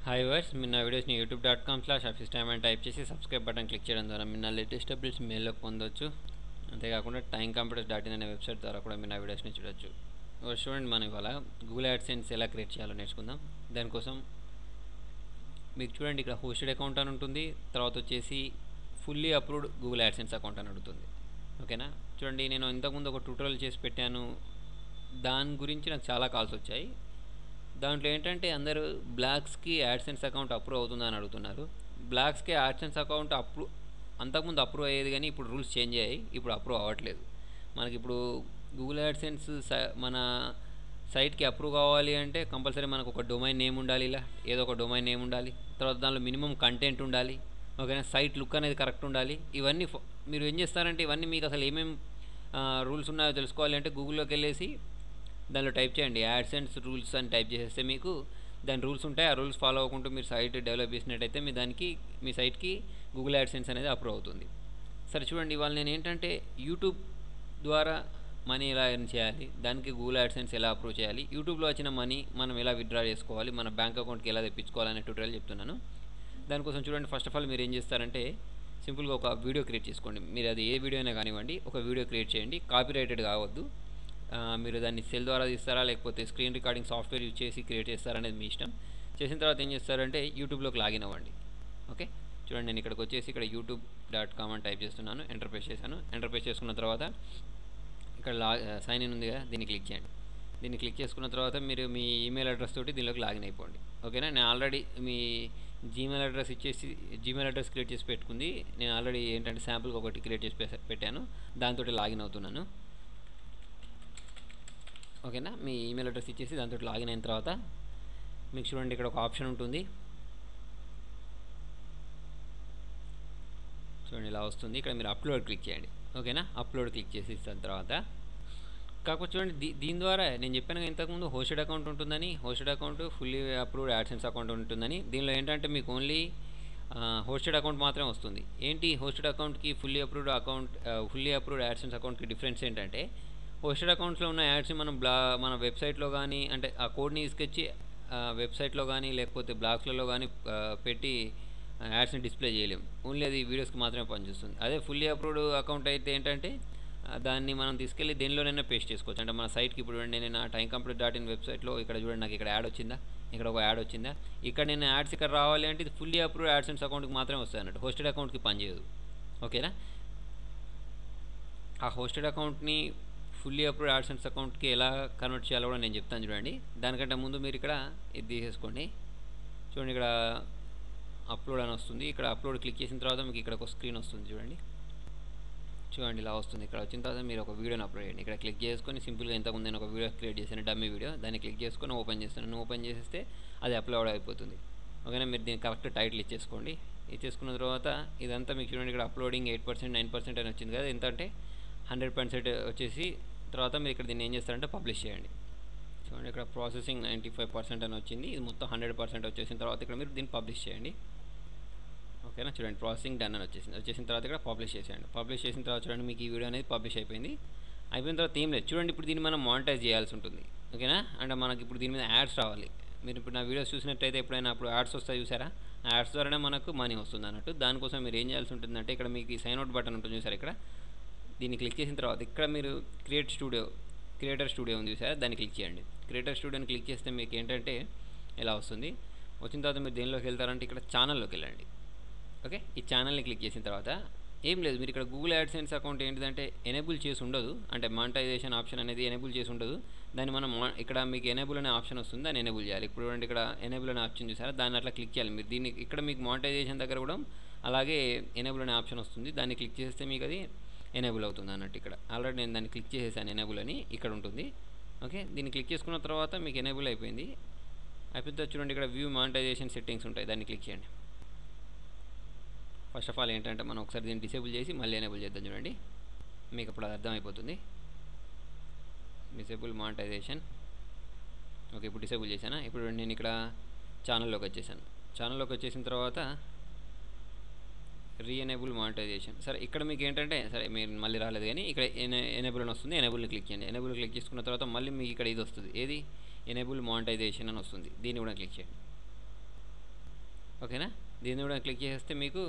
Hi verse మీరు నా వీడియోస్ని youtube.com/officetime అని టైప్ చేసి సబ్స్క్రైబ్ బటన్ క్లిక్ చేయడం ద్వారా మీరు నా లేటెస్ట్ అప్డేట్స్ మెయిల్లో పొందొచ్చు. అంతేకాకుండా timecomputers.in అనే వెబ్సైట్ ద్వారా కూడా మీరు నా వీడియోస్ని చూడొచ్చు. చూడండి, మనం ఇవాళ గూగుల్ యాడ్సెన్స్ ఎలా క్రియేట్ చేయాలో నేర్చుకుందాం. దానికోసం మీకు చూడండి, ఇక్కడ హోస్టెడ్ అకౌంట్ అని ఉంటుంది, తర్వాత వచ్చేసి fully approved Google AdSense account అని ఉంటుంది. ఓకేనా, చూడండి, నేను ఇంతకుముందు ఒక ట్యూటోరియల్ చేసి పెట్టాను. దాని గురించి నాకు చాలా కాల్స్ వచ్చాయి. దాంట్లో ఏంటంటే అందరూ బ్లాక్స్కి యాడ్సెన్స్ అకౌంట్ అప్రూవ్ అవుతుందని అడుగుతున్నారు. బ్లాక్స్కి యాడ్సెన్స్ అకౌంట్ అంతకుముందు అప్రూవ్ అయ్యేది, కానీ ఇప్పుడు రూల్స్ చేంజ్ అయ్యాయి, ఇప్పుడు అప్రూవ్ అవ్వట్లేదు. మనకి ఇప్పుడు గూగుల్ యాడ్సెన్స్ మన సైట్కి అప్రూవ్ కావాలి అంటే కంపల్సరీ మనకు ఒక డొమైన్ నేమ్ ఉండాలి, ఇలా ఏదో ఒక డొమైన్ నేమ్ ఉండాలి, తర్వాత దానిలో మినిమం కంటెంట్ ఉండాలి, ఓకేనా, సైట్ లుక్ అనేది కరెక్ట్ ఉండాలి. ఇవన్నీ మీరు ఏం చేస్తారంటే, ఇవన్నీ మీకు అసలు ఏమేమి రూల్స్ ఉన్నాయో తెలుసుకోవాలి అంటే గూగుల్లోకి వెళ్ళేసి దానిలో టైప్ చేయండి, యాడ్సెన్స్ రూల్స్ అని టైప్ చేసేస్తే మీకు దాని రూల్స్ ఉంటాయి. ఆ రూల్స్ ఫాలో అవ్వకుంటూ మీరు సైట్ డెవలప్ చేసినట్టయితే మీ సైట్కి గూగుల్ యాడ్సెన్స్ అనేది అప్రూవ్ అవుతుంది. సరే చూడండి, ఇవాళ నేను ఏంటంటే యూట్యూబ్ ద్వారా మనీ ఎలా ఎర్న్ చేయాలి, దానికి గూగుల్ యాడ్సెన్స్ ఎలా అప్రూవ్ చేయాలి, యూట్యూబ్లో వచ్చిన మనీ మనం ఎలా విత్డ్రా చేసుకోవాలి, మన బ్యాంక్ అకౌంట్కి ఎలా తెప్పించుకోవాలనే ట్యూటోరియల్ చెప్తున్నాను. దానికోసం చూడండి, ఫస్ట్ ఆఫ్ ఆల్ మీరు ఏం చేస్తారంటే సింపుల్గా ఒక వీడియో క్రియేట్ చేసుకోండి. మీరు అది ఏ వీడియో అయినా కానివ్వండి, ఒక వీడియో క్రియేట్ చేయండి. కాపీరైటెడ్ కావద్దు. మీరు దాన్ని సెల్ ద్వారా తీస్తారా లేకపోతే స్క్రీన్ రికార్డింగ్ సాఫ్ట్వేర్ యూజ్ చేసి క్రియేట్ చేస్తారనేది మీ ఇష్టం. చేసిన తర్వాత ఏం చేస్తారంటే యూట్యూబ్లోకి లాగిన్ అవ్వండి. ఓకే, చూడండి, నేను ఇక్కడికి వచ్చేసి ఇక్కడ youtube.com అని టైప్ చేస్తున్నాను, ఎంటర్ ప్రెస్ చేశాను. ఎంటర్ ప్రెస్ చేసుకున్న తర్వాత ఇక్కడ సైన్ ఇన్ ఉంది కదా, దీన్ని క్లిక్ చేయండి. దీన్ని క్లిక్ చేసుకున్న తర్వాత మీరు మీ ఈమెయిల్ అడ్రస్ తోటి దీనిలోకి లాగిన్ అయిపోండి. ఓకేనా, నేను ఆల్రెడీ మీ జీమెయిల్ అడ్రస్ క్రియేట్ చేసి పెట్టుకుంది. నేను ఆల్రెడీ ఏంటంటే శాంపుల్కి ఒకటి క్రియేట్ చేసి పెట్టాను, దాంతో లాగిన్ అవుతున్నాను. ఓకేనా, మీ ఈమెయిల్ అడ్రస్ ఇచ్చేసి దాంతో లాగిన్ అయిన తర్వాత మీకు చూడండి, ఇక్కడ ఒక ఆప్షన్ ఉంటుంది. చూడండి, ఇలా వస్తుంది. ఇక్కడ మీరు అప్లోడ్ క్లిక్ చేయండి. ఓకేనా, అప్లోడ్ క్లిక్ చేసి ఇచ్చిన తర్వాత కాకపోతే చూడండి, దీని ద్వారా నేను చెప్పాను ఇంతకుముందు హోస్టెడ్ అకౌంట్ ఉంటుందని, hosted account fully approved AdSense account ఉంటుందని. దీనిలో ఏంటంటే మీకు ఓన్లీ హోస్టెడ్ అకౌంట్ మాత్రమే వస్తుంది. ఏంటి హోస్టెడ్ అకౌంట్కి ఫుల్లీ అప్రూవ్డ్ యాడ్సెన్స్ అకౌంట్కి డిఫరెన్స్ ఏంటంటే, హోస్టెడ్ అకౌంట్స్లో ఉన్న యాడ్స్ని మనం మన వెబ్సైట్లో కానీ, అంటే ఆ కోడ్ని తీసుకొచ్చి వెబ్సైట్లో కానీ లేకపోతే బ్లాగ్స్లలో కానీ పెట్టి యాడ్స్ని డిస్ప్లే చేయలేము. ఓన్లీ అది వీడియోస్కి మాత్రమే పనిచేస్తుంది. అదే ఫుల్లీ అప్రూవ్డ్ అకౌంట్ అయితే ఏంటంటే దాన్ని మనం తీసుకెళ్ళి దేనిలోనైనా పేస్ట్ చేసుకోవచ్చు. అంటే మన సైట్కి ఇప్పుడు నేను నా timecomputers.in వెబ్సైట్లో ఇక్కడ చూడండి, నాకు ఇక్కడ యాడ్ వచ్చిందా, ఇక్కడ ఒక యాడ్ వచ్చిందా, ఇక్కడ నేను యాడ్స్ ఇక్కడ రావాలి అంటే ఇది ఫుల్లీ అప్రూవ్డ్ యాడ్సెన్స్ అకౌంట్కి మాత్రమే వస్తాయి అన్నట్టు, హోస్టెడ్ అకౌంట్కి పనిచేయదు. ఓకేనా, ఆ హోస్టెడ్ అకౌంట్ని ఫుల్లీ అప్రూవ్డ్ యాడ్సెన్స్ అకౌంట్కి ఎలా కన్వర్ట్ చేయాలో కూడా నేను చెప్తాను చూడండి. దానికంటే ముందు మీరు ఇక్కడ ఇది తీసేసుకోండి. చూడండి, ఇక్కడ అప్లోడ్ అని వస్తుంది. ఇక్కడ అప్లోడ్ క్లిక్ చేసిన తర్వాత మీకు ఇక్కడ ఒక స్క్రీన్ వస్తుంది. చూడండి, ఇలా వస్తుంది. ఇక్కడ వచ్చిన తర్వాత మీరు ఒక వీడియోని అప్లోడ్ చేయండి. ఇక్కడ క్లిక్ చేసుకొని సింపుల్గా ఇంతకుముందు నేను ఒక వీడియో క్రియేట్ చేశాను, డమ్మీ వీడియో. దాన్ని క్లిక్ చేసుకొని ఓపెన్ చేస్తాను. ఓపెన్ చేసేస్తే అది అప్లోడ్ అయిపోతుంది. ఓకేనా, మీరు దీన్ని కరెక్ట్ టైటిల్ ఇచ్చేసుకోండి. ఇచ్చేసుకున్న తర్వాత ఇదంతా మీకు చూడండి, ఇక్కడ అప్లోడింగ్ 8%, 9% అని వచ్చింది కదా, ఎంత అంటే 100% వచ్చేసి. తర్వాత మీరు ఇక్కడ దీన్ని ఏం చేస్తారంటే పబ్లిష్ చేయండి. చూడండి, ఇక్కడ ప్రాసెసింగ్ 95% అని వచ్చింది. ఇది మొత్తం 100% వచ్చేసిన తర్వాత ఇక్కడ మీరు దీన్ని పబ్లిష్ చేయండి. ఓకేనా, చూడండి, ప్రాసెసింగ్ డన్ అని వచ్చేసిన తర్వాత ఇక్కడ పబ్లిష్ చేసేయండి. పబ్లిష్ చేసిన తర్వాత చూడండి, మీకు ఈ వీడియో అనేది పబ్లిష్ అయిపోయింది. అయిపోయిన తర్వాత ఏం లేదు, చూడండి, ఇప్పుడు దీన్ని మనం మానిటైజ్ చేయాల్సి ఉంటుంది. ఓకేనా, అంటే మనకి ఇప్పుడు దీని మీద యాడ్స్ రావాలి. మీరు ఇప్పుడు నా వీడియోస్ చూసినట్టయితే ఎప్పుడైనా అప్పుడు యాడ్స్ వస్తాయి చూసారా, ఆ యాడ్స్ ద్వారానే మనకు మనీ వస్తుంది అన్నట్టు. దానికోసం మీరు ఏం చేయాల్సి ఉంటుందంటే, ఇక్కడ మీకు ఈ సైన్ అవుట్ బటన్ ఉంటుంది చూసారా, ఇక్కడ దీన్ని క్లిక్ చేసిన తర్వాత ఇక్కడ మీరు క్రియేటర్ స్టూడియో ఉంది చూసారా, దాన్ని క్లిక్ చేయండి. క్రియేటర్ స్టూడియోని క్లిక్ చేస్తే మీకు ఏంటంటే ఇలా వస్తుంది. వచ్చిన తర్వాత మీరు దేనిలోకి వెళ్తారంటే ఇక్కడ ఛానల్లోకి వెళ్ళండి. ఓకే, ఈ ఛానల్ని క్లిక్ చేసిన తర్వాత ఏం లేదు, మీరు ఇక్కడ గూగుల్ యాడ్సెన్స్ అకౌంట్ ఏంటిదంటే ఎనేబుల్ చేసి ఉండదు, అంటే మానిటైజేషన్ ఆప్షన్ అనేది ఎనేబుల్ చేసి ఉండదు. దాన్ని మనం ఇక్కడ మీకు ఎనేబుల్ అనే ఆప్షన్ వస్తుంది, దాన్ని ఎనేబుల్ చేయాలి. ఇప్పుడు చూడండి, ఇక్కడ ఎనేబుల్ అనే ఆప్షన్ చూసారా, దాన్ని అట్లా క్లిక్ చేయాలి మీరు. దీన్ని ఇక్కడ మీకు మానిటైజేషన్ దగ్గర కూడా అలాగే ఎనేబుల్ అనే ఆప్షన్ వస్తుంది, దాన్ని క్లిక్ చేస్తే మీకు అది ఎనేబుల్ అవుతుంది అన్నట్టు. ఇక్కడ ఆల్రెడీ నేను దాన్ని క్లిక్ చేసేసాను, ఎనేబుల్ అని ఇక్కడ ఉంటుంది. ఓకే, దీన్ని క్లిక్ చేసుకున్న తర్వాత మీకు ఎనేబుల్ అయిపోయింది. అయిపోయిన తర్వాత చూడండి, ఇక్కడ వ్యూ మానిటైజేషన్ సెట్టింగ్స్ ఉంటాయి, దాన్ని క్లిక్ చేయండి. ఫస్ట్ ఆఫ్ ఆల్ ఏంటంటే మనం ఒకసారి దీన్ని డిసేబుల్ చేసి మళ్ళీ ఎనేబుల్ చేద్దాం. చూడండి, మీకు అప్పుడు అది అర్థమైపోతుంది. Disable monetization. ఓకే, ఇప్పుడు డిసేబుల్ చేశాను. ఇప్పుడు నేను ఇక్కడ ఛానల్లోకి వచ్చేసాను. ఛానల్లోకి వచ్చేసిన తర్వాత రీఎనేబుల్ మానిటైజేషన్. సరే, ఇక్కడ మీకు ఏంటంటే, సరే మీరు మళ్ళీ రాలేదు కానీ ఇక్కడ ఎనేబుల్ అని వస్తుంది, ఎనేబుల్ని క్లిక్ చేయండి. ఎనేబుల్ క్లిక్ చేసుకున్న తర్వాత మళ్ళీ మీకు ఇక్కడ ఇది వస్తుంది, ఏది ఎనేబుల్ మానిటైజేషన్ అని వస్తుంది, దీన్ని కూడా క్లిక్ చేయండి. ఓకేనా. దీన్ని కూడా క్లిక్ చేస్తే మీకు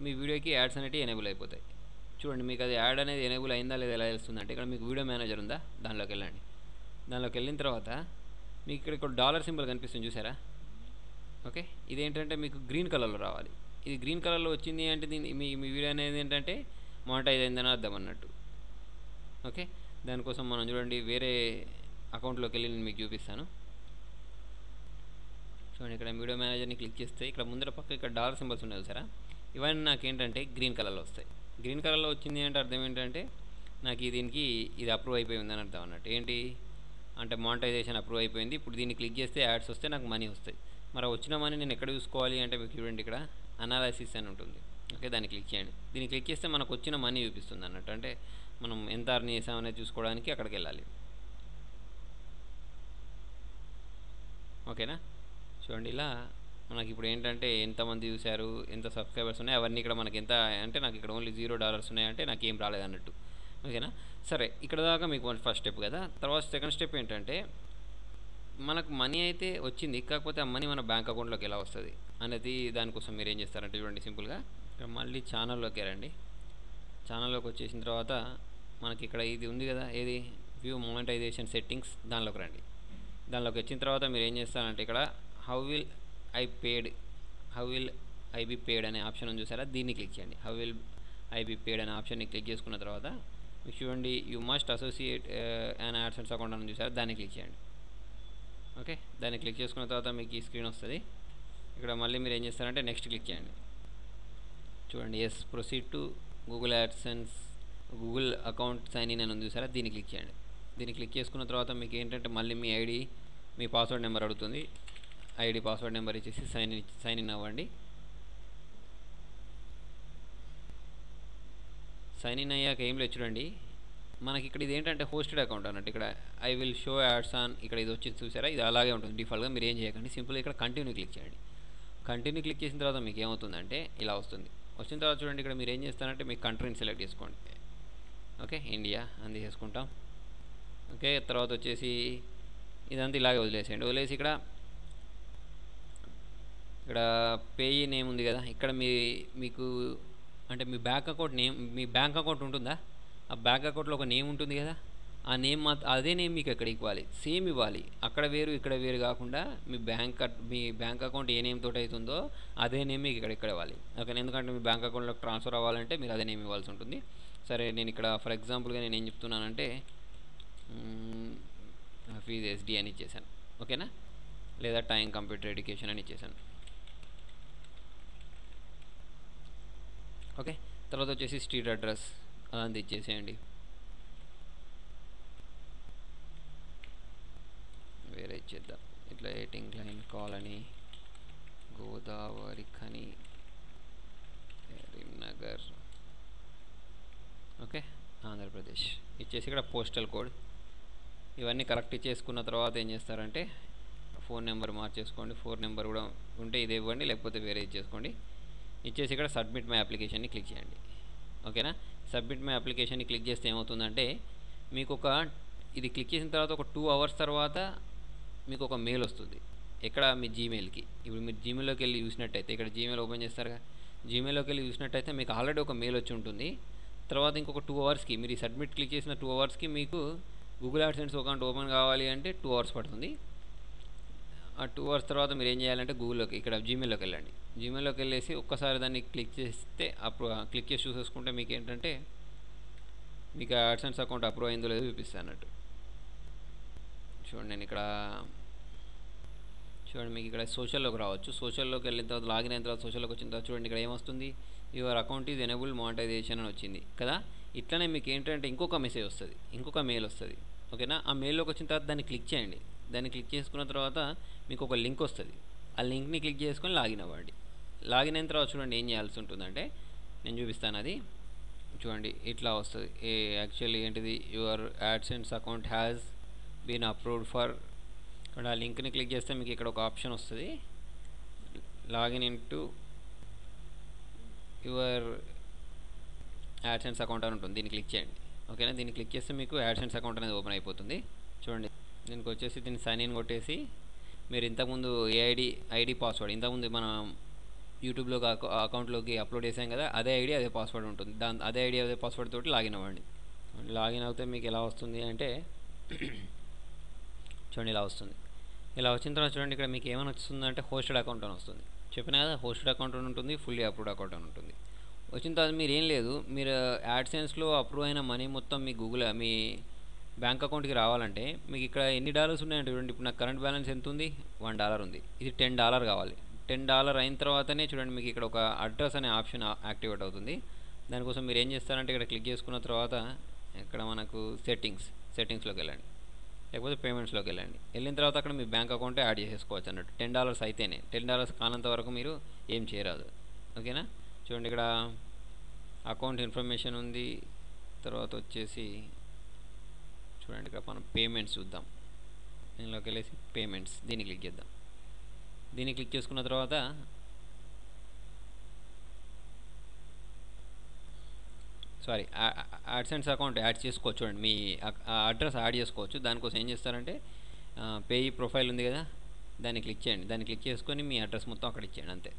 మీ వీడియోకి యాడ్స్ అనేవి ఎనేబుల్ అయిపోతాయి. చూడండి మీకు అది యాడ్ అనేది ఎనేబుల్ అయిందా లేదా ఎలా తెలుస్తుంది అంటే ఇక్కడ మీకు వీడియో మేనేజర్ ఉందా, దానిలోకి వెళ్ళండి. దానిలోకి వెళ్ళిన తర్వాత మీకు ఇక్కడ డాలర్ సింబల్ కనిపిస్తుంది చూసారా. ఓకే, ఇదేంటంటే మీకు గ్రీన్ కలర్లో రావాలి. ఇది గ్రీన్ కలర్లో వచ్చింది అంటే దీని మీ మీ వీడియో అనేది ఏంటంటే మానిటైజ్ అయిందని అర్థం అన్నట్టు. ఓకే, దానికోసం మనం చూడండి వేరే అకౌంట్లోకి వెళ్ళి నేను మీకు చూపిస్తాను. చూడండి ఇక్కడ వీడియో మేనేజర్ని క్లిక్ చేస్తే ఇక్కడ ముందర పక్క ఇక్కడ డాలర్ సింబల్స్ ఉన్నాయి చూసారా. ఇవన్నీ నాకేంటంటే గ్రీన్ కలర్లో వస్తాయి. గ్రీన్ కలర్లో వచ్చింది అంటే అర్థం ఏంటంటే నాకు దీనికి ఇది అప్రూవ్ అయిపోయి ఉందని అర్థం అన్నట్టు. ఏంటి అంటే మానిటైజేషన్ అప్రూవ్ అయిపోయింది. ఇప్పుడు దీన్ని క్లిక్ చేస్తే యాడ్స్ వస్తే నాకు మనీ వస్తాయి. మరి వచ్చిన మనీ నేను ఎక్కడ చూసుకోవాలి అంటే మీకు చూడండి ఇక్కడ అనాలసిస్ అని ఉంటుంది. ఓకే, దాన్ని క్లిక్ చేయండి. దీన్ని క్లిక్ చేస్తే మనకు వచ్చిన మనీ చూపిస్తుంది అన్నట్టు. అంటే మనం ఎంత అర్న్ చేసామనేది చూసుకోవడానికి అక్కడికి వెళ్ళాలి. ఓకేనా. చూడండి ఇలా మనకి ఇప్పుడు ఏంటంటే ఎంతమంది చూశారు, ఎంత సబ్స్క్రైబర్స్ ఉన్నాయి అవన్నీ ఇక్కడ మనకి ఎంత అంటే నాకు ఇక్కడ ఓన్లీ $0 ఉన్నాయంటే నాకు ఏం రాలేదు అన్నట్టు. ఓకేనా. సరే, ఇక్కడ దాకా మీకు ఫస్ట్ స్టెప్ కదా. తర్వాత సెకండ్ స్టెప్ ఏంటంటే మనకు మనీ అయితే వచ్చింది, కాకపోతే ఆ మనీ మన బ్యాంక్ అకౌంట్లోకి ఎలా వస్తుంది అనేది దానికోసం మీరు ఏం చేస్తారంటే చూడండి సింపుల్గా ఇక్కడ మళ్ళీ ఛానల్లోకి రండి. ఛానల్లోకి వచ్చేసిన తర్వాత మనకి ఇక్కడ ఇది ఉంది కదా, ఏది వ్యూ మానిటైజేషన్ సెట్టింగ్స్, దానిలోకి రండి. దానిలోకి వచ్చిన తర్వాత మీరు ఏం చేస్తారంటే ఇక్కడ how will I be paid అనే ఆప్షన్ ఉంది చూసారా, దీన్ని క్లిక్ చేయండి. How will I be paid అనే ఆప్షన్ని క్లిక్ చేసుకున్న తర్వాత మీకు చూడండి you must associate an AdSense account అని చూసారా, దాన్ని క్లిక్ చేయండి. ఓకే, దాన్ని క్లిక్ చేసుకున్న తర్వాత మీకు ఈ స్క్రీన్ వస్తుంది. ఇక్కడ మళ్ళీ మీరు ఏం చేస్తారంటే నెక్స్ట్ క్లిక్ చేయండి. చూడండి yes proceed to Google account sign in అని ఉంది చూసారా, దీన్ని క్లిక్ చేయండి. దీన్ని క్లిక్ చేసుకున్న తర్వాత మీకు ఏంటంటే మళ్ళీ మీ ఐడి మీ పాస్వర్డ్ నెంబర్ అడుగుతుంది. ఐడి పాస్వర్డ్ నెంబర్ ఇచ్చేసి సైన్ ఇన్ అవ్వండి. సైన్ ఇన్ అయ్యాక ఏం లేదు చూడండి మనకి ఇక్కడ ఇది ఏంటంటే హోస్టెడ్ అకౌంట్ అన్నట్టు. ఇక్కడ I will show ads on ఇక్కడ ఇది వచ్చి చూసారా, ఇది అలాగే ఉంటుంది డిఫాల్ట్గా. మీరు ఏం చేయకండి, సింపుల్గా ఇక్కడ కంటిన్యూ క్లిక్ చేయండి. కంటిన్యూ క్లిక్ చేసిన తర్వాత మీకు ఏమవుతుందంటే ఇలా వస్తుంది. వచ్చిన తర్వాత చూడండి ఇక్కడ మీరు ఏం చేస్తారంటే మీ కంట్రీని సెలెక్ట్ చేసుకోండి. ఓకే, ఇండియా అని చేసుకుంటాం. ఓకే, తర్వాత వచ్చేసి ఇదంతా ఇలాగే వదిలేసేయండి. వదిలేసి ఇక్కడ పేయి నేమ్ ఉంది కదా, ఇక్కడ మీకు అంటే మీ బ్యాంక్ అకౌంట్ ఉంటుందా, ఆ బ్యాంక్ అకౌంట్లో ఒక నేమ్ ఉంటుంది కదా, ఆ నేమ్ అదే నేమ్ మీకు ఎక్కడ ఇవ్వాలి, సేమ్ ఇవ్వాలి. అక్కడ వేరు ఇక్కడ వేరు కాకుండా మీ బ్యాంక్ అకౌంట్ ఏ నేమ్ తోటి అవుతుందో అదే నేమ్ మీకు ఇక్కడ ఇవ్వాలి. ఓకే, ఎందుకంటే మీ బ్యాంక్ అకౌంట్లోకి ట్రాన్స్ఫర్ అవ్వాలంటే మీరు అదే నేమ్ ఇవ్వాల్సి ఉంటుంది. సరే, నేను ఇక్కడ ఫర్ ఎగ్జాంపుల్గా నేను ఏం చెప్తున్నానంటే హఫీజ్ ఎస్డి అని ఇచ్చేసాను. ఓకేనా, లేదా టైం కంప్యూటర్ ఎడ్యుకేషన్ అని ఇచ్చేసాను. ఓకే, తర్వాత వచ్చేసి స్ట్రీట్ అడ్రస్ అదంతా ఇచ్చేసేయండి. వేరే ఇచ్చేద్దాం, ఇట్లా 18 line colony Godavarikhani Karimnagar, okay, Andhra Pradesh ఇచ్చేసి ఇక్కడ పోస్టల్ కోడ్ ఇవన్నీ కరెక్ట్ ఇచ్చేసుకున్న తర్వాత ఏం చేస్తారంటే ఫోన్ నెంబర్ మార్చేసుకోండి. ఫోన్ నెంబర్ కూడా ఉంటే ఇదే ఇవ్వండి, లేకపోతే వేరే ఇచ్చేసుకోండి. ఇచ్చేసి ఇక్కడ సబ్మిట్ మై అప్లికేషన్ని క్లిక్ చేయండి. ఓకేనా, సబ్మిట్ మై అప్లికేషన్ని క్లిక్ చేస్తే ఏమవుతుందంటే మీకు ఇది క్లిక్ చేసిన తర్వాత ఒక 2 అవర్స్ తర్వాత మీకు ఒక మెయిల్ వస్తుంది. ఎక్కడ మీ జీమెయిల్కి. ఇప్పుడు మీరు జీమెయిల్లోకి వెళ్ళి చూసినట్టయితే ఇక్కడ జీమెయిల్ ఓపెన్ చేస్తారుగా, జీమెయిల్లోకి వెళ్ళి చూసినట్టయితే మీకు ఆల్రెడీ ఒక మెయిల్ వచ్చి ఉంటుంది. తర్వాత ఇంకొక 2 అవర్స్కి మీరు ఈ సబ్మిట్ క్లిక్ చేసిన 2 అవర్స్కి మీకు గూగుల్ యాడ్సెన్స్ అకౌంట్ ఓపెన్ కావాలి అంటే 2 అవర్స్ పడుతుంది. ఆ 2 అవర్స్ తర్వాత మీరు ఏం చేయాలంటే గూగుల్లోకి ఇక్కడ జీమెయిల్లోకి వెళ్ళండి. జీమెయిల్లోకి వెళ్ళేసి ఒక్కసారి దాన్ని క్లిక్ చేస్తే క్లిక్ చేసి చూసేసుకుంటే మీకు ఏంటంటే మీకు యాడ్సెన్స్ అకౌంట్ అప్రూవ్ అయిందో లేదో చూపిస్తాను అన్నట్టు. చూడండి నేను ఇక్కడ మీకు ఇక్కడ సోషల్లోకి రావచ్చు. సోషల్లోకి వెళ్ళిన తర్వాత లాగిన్ అయిన తర్వాత సోషల్లోకి వచ్చిన తర్వాత చూడండి ఇక్కడ ఏమొస్తుంది, your account is enable monetization అని వచ్చింది కదా. ఇట్లనే మీకు ఏంటంటే ఇంకొక మెసేజ్ వస్తుంది, ఇంకొక మెయిల్ వస్తుంది. ఓకేనా, ఆ మెయిల్లోకి వచ్చిన తర్వాత దాన్ని క్లిక్ చేయండి. దాన్ని క్లిక్ చేసుకున్న తర్వాత మీకు ఒక లింక్ వస్తుంది. ఆ లింక్ని క్లిక్ చేసుకొని లాగిన్ అవ్వండి. లాగిన్ అయిన తర్వాత చూడండి ఏం చేయాల్సి ఉంటుందంటే నేను చూపిస్తాను. అది చూడండి ఇట్లా వస్తుంది. యాక్చువల్లీ ఏంటిది, your AdSense account has been approved for. ఇక్కడ ఆ లింక్ని క్లిక్ చేస్తే మీకు ఇక్కడ ఒక ఆప్షన్ వస్తుంది, login into your AdSense account అని ఉంటుంది. దీన్ని క్లిక్ చేయండి. ఓకేనా, దీన్ని క్లిక్ చేస్తే మీకు యాడ్సెన్స్ అకౌంట్ అనేది ఓపెన్ అయిపోతుంది. చూడండి దీనికి వచ్చేసి దీన్ని సైన్ ఇన్ కొట్టేసి మీరు ఇంతకుముందు ఐడి పాస్వర్డ్ ఇంతకుముందు మనం యూట్యూబ్లో అకౌంట్లోకి అప్లోడ్ చేసాం కదా, అదే ఐడి అదే పాస్వర్డ్ ఉంటుంది. అదే ఐడి అదే పాస్వర్డ్ తోటి లాగిన్ అవ్వండి. లాగిన్ అవుతే మీకు ఎలా వస్తుంది అంటే చూడండి ఇలా వస్తుంది. ఇలా వచ్చిన తర్వాత చూడండి ఇక్కడ మీకు ఏమైనా వస్తుందంటే హోస్టెడ్ అకౌంట్ అని వస్తుంది. చెప్పిన కదా హోస్టెడ్ అకౌంట్ అని ఉంటుంది, ఫుల్లీ అప్రూవ్డ్ అకౌంట్ అని ఉంటుంది. వచ్చిన తర్వాత మీరు ఏం లేదు, మీరు యాడ్సెన్స్లో అప్రూవ్ అయిన మనీ మొత్తం మీ బ్యాంక్ అకౌంట్కి రావాలంటే మీకు ఇక్కడ ఎన్ని డాలర్స్ ఉన్నాయంటే చూడండి. ఇప్పుడు నాకు కరెంట్ బ్యాలెన్స్ ఎంత ఉంది, $1 ఉంది. ఇది $10 కావాలి. $10 అయిన తర్వాతనే చూడండి మీకు ఇక్కడ ఒక అడ్రస్ అనే ఆప్షన్ యాక్టివేట్ అవుతుంది. దానికోసం మీరు ఏం చేస్తారంటే ఇక్కడ క్లిక్ చేసుకున్న తర్వాత ఇక్కడ మనకు సెట్టింగ్స్లోకి వెళ్ళండి, లేకపోతే పేమెంట్స్లోకి వెళ్ళండి. వెళ్ళిన తర్వాత అక్కడ మీ బ్యాంక్ అకౌంటే యాడ్ చేసుకోవచ్చు అన్నట్టు. $10 అయితేనే, $10 కానంత వరకు మీరు ఏం చేయరాదు. ఓకేనా. చూడండి ఇక్కడ అకౌంట్ ఇన్ఫర్మేషన్ ఉంది. తర్వాత వచ్చేసి చూడండి ఇక్కడ మనం పేమెంట్స్ చూద్దాం. దీనిలోకి వెళ్ళేసి పేమెంట్స్ దీన్ని క్లిక్ చేద్దాం. దీన్ని క్లిక్ చేసుకున్న తర్వాత యాడ్సెన్స్ అకౌంట్ యాడ్ చేసుకోవచ్చు. చూడండి మీ అడ్రస్ యాడ్ చేసుకోవచ్చు. దానికోసం ఏం చేస్తారంటే పేయి ప్రొఫైల్ ఉంది కదా, దాన్ని క్లిక్ చేయండి. దాన్ని క్లిక్ చేసుకొని మీ అడ్రస్ మొత్తం అక్కడ ఇచ్చేయండి అంతే.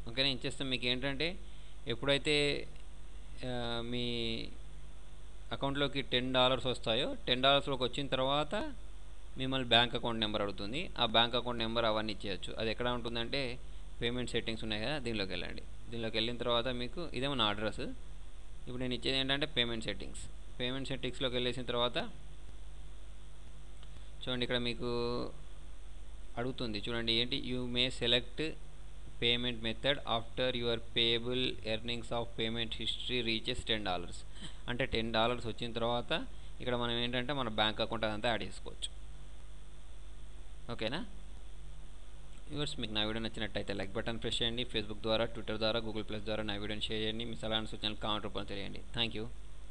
ఓకేనా. ఇచ్చేస్తాం. మీకు ఏంటంటే ఎప్పుడైతే మీ అకౌంట్లోకి $10 వస్తాయో, $10లోకి వచ్చిన తర్వాత మిమ్మల్ని బ్యాంక్ అకౌంట్ నెంబర్ అడుగుతుంది. ఆ బ్యాంక్ అకౌంట్ నెంబర్ అవన్నీ ఇచ్చేయచ్చు. అది ఎక్కడ ఉంటుందంటే పేమెంట్ సెట్టింగ్స్ ఉన్నాయి కదా, దీనిలోకి వెళ్ళండి. దీనిలోకి వెళ్ళిన తర్వాత మీకు ఇదేమో నా అడ్రస్. ఇప్పుడు నేను ఇచ్చేది ఏంటంటే పేమెంట్ సెట్టింగ్స్లోకి వెళ్ళేసిన తర్వాత చూడండి ఇక్కడ మీకు అడుగుతుంది. చూడండి ఏంటి, you may select payment method after your payable earnings of payment history reaches $10. అంటే $10 వచ్చిన తర్వాత ఇక్కడ మనం ఏంటంటే మన బ్యాంక్ అకౌంట్ అదంతా యాడ్ చేసుకోవచ్చు. ఓకేనా. వ్యూవర్స్, మీకు నా వీడియో నచ్చినట్టయితే లైక్ బటన్ ప్రెస్ చేయండి. ఫేస్బుక్ ద్వారా, ట్విట్టర్ ద్వారా, గూగుల్+ ద్వారా నా వీడియోని షేర్ చేయండి. మీ సలహాను సూచనలు కామెంట్ రూపంలో తెలియండి. Thank you.